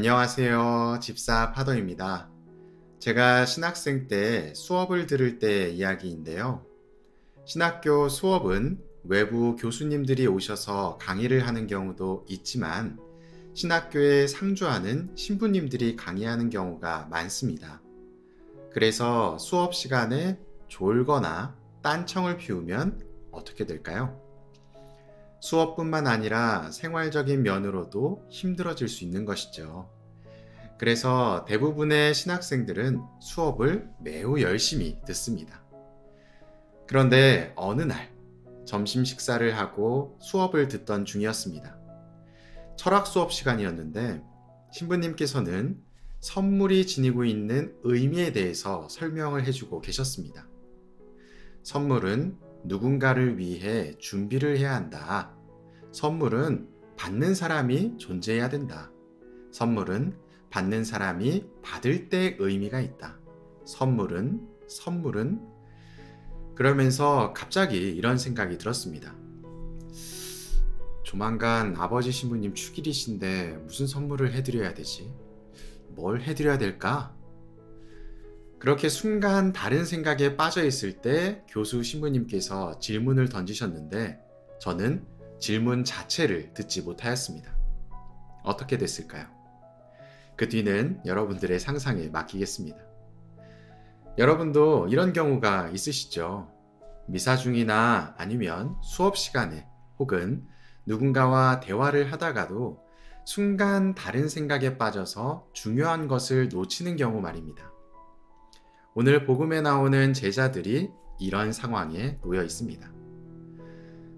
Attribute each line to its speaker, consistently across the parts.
Speaker 1: 안녕하세요. 집사 파더입니다. 제가 신학생 때 수업을 들을 때 이야기인데요. 신학교 수업은 외부 교수님들이 오셔서 강의를 하는 경우도 있지만 신학교에 상주하는 신부님들이 강의하는 경우가 많습니다. 그래서 수업 시간에 졸거나 딴청을 피우면 어떻게 될까요? 수업뿐만 아니라 생활적인 면으로도 힘들어질 수 있는 것이죠. 그래서 대부분의 신학생들은 수업을 매우 열심히 듣습니다. 그런데 어느 날 점심 식사를 하고 수업을 듣던 중이었습니다. 철학 수업 시간이었는데 신부님께서는 선물이 지니고 있는 의미에 대해서 설명을 해주고 계셨습니다. 선물은 누군가를 위해 준비를 해야 한다. 선물은 받는 사람이 존재해야 된다. 선물은 받는 사람이 받을 때 의미가 있다. 선물은 그러면서 갑자기 이런 생각이 들었습니다. 조만간 아버지 신부님 축일이신데 무슨 선물을 해드려야 되지? 뭘 해드려야 될까? 그렇게 순간 다른 생각에 빠져 있을 때 교수 신부님께서 질문을 던지셨는데 저는 질문 자체를 듣지 못하였습니다. 어떻게 됐을까요? 그 뒤는 여러분들의 상상에 맡기겠습니다. 여러분도 이런 경우가 있으시죠? 미사 중이나 아니면 수업 시간에 혹은 누군가와 대화를 하다가도 순간 다른 생각에 빠져서 중요한 것을 놓치는 경우 말입니다. 오늘 복음에 나오는 제자들이 이런 상황에 놓여 있습니다.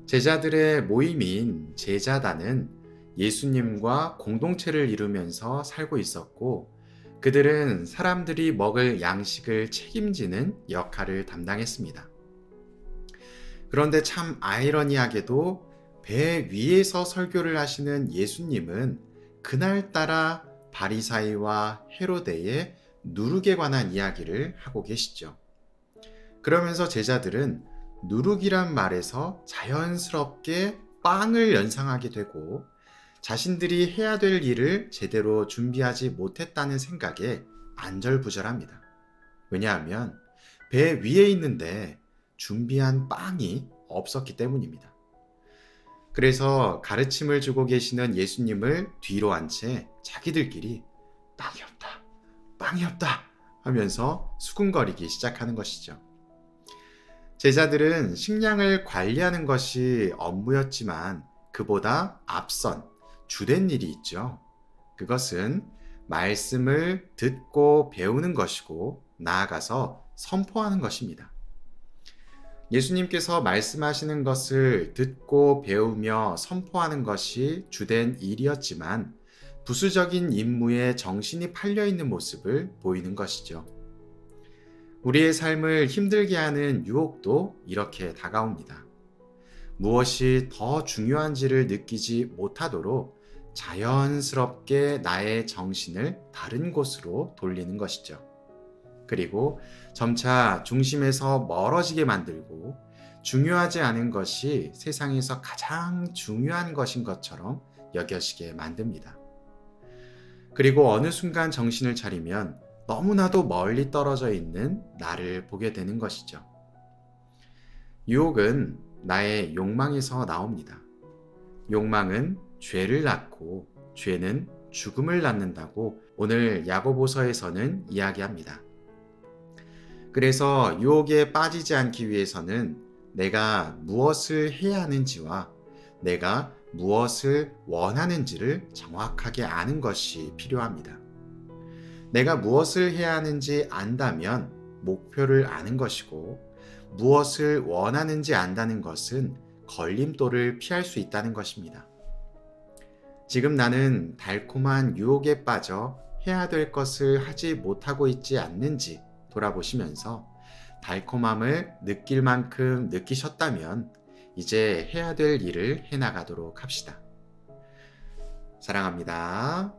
Speaker 1: 제자들의 모임인 제자단은 예수님과 공동체를 이루면서 살고 있었고 그들은 사람들이 먹을 양식을 책임지는 역할을 담당했습니다. 그런데 참 아이러니하게도 배 위에서 설교를 하시는 예수님은 그날따라 바리사이와 헤로데의 누룩에 관한 이야기를 하고 계시죠. 그러면서 제자들은 누룩이란 말에서 자연스럽게 빵을 연상하게 되고 자신들이 해야 될 일을 제대로 준비하지 못했다는 생각에 안절부절합니다. 왜냐하면 배 위에 있는데 준비한 빵이 없었기 때문입니다. 그래서 가르침을 주고 계시는 예수님을 뒤로 한 채 자기들끼리 빵이 없다 하면서 수군거리기 시작하는 것이죠. 제자들은 식량을 관리하는 것이 업무였지만 그보다 앞선 주된 일이 있죠. 그것은 말씀을 듣고 배우는 것이고 나아가서 선포하는 것입니다. 예수님께서 말씀하시는 것을 듣고 배우며 선포하는 것이 주된 일이었지만 부수적인 임무에 정신이 팔려있는 모습을 보이는 것이죠. 우리의 삶을 힘들게 하는 유혹도 이렇게 다가옵니다. 무엇이 더 중요한지를 느끼지 못하도록 자연스럽게 나의 정신을 다른 곳으로 돌리는 것이죠. 그리고 점차 중심에서 멀어지게 만들고 중요하지 않은 것이 세상에서 가장 중요한 것인 것처럼 여겨지게 만듭니다. 그리고 어느 순간 정신을 차리면 너무나도 멀리 떨어져 있는 나를 보게 되는 것이죠. 유혹은 나의 욕망에서 나옵니다. 욕망은 죄를 낳고 죄는 죽음을 낳는다고 오늘 야고보서에서는 이야기합니다. 그래서 유혹에 빠지지 않기 위해서는 내가 무엇을 해야 하는지와 내가 무엇을 원하는지를 정확하게 아는 것이 필요합니다. 내가 무엇을 해야 하는지 안다면 목표를 아는 것이고 무엇을 원하는지 안다는 것은 걸림돌을 피할 수 있다는 것입니다. 지금 나는 달콤한 유혹에 빠져 해야 될 것을 하지 못하고 있지 않는지 돌아보시면서 달콤함을 느낄 만큼 느끼셨다면 이제 해야 될 일을 해나가도록 합시다. 사랑합니다.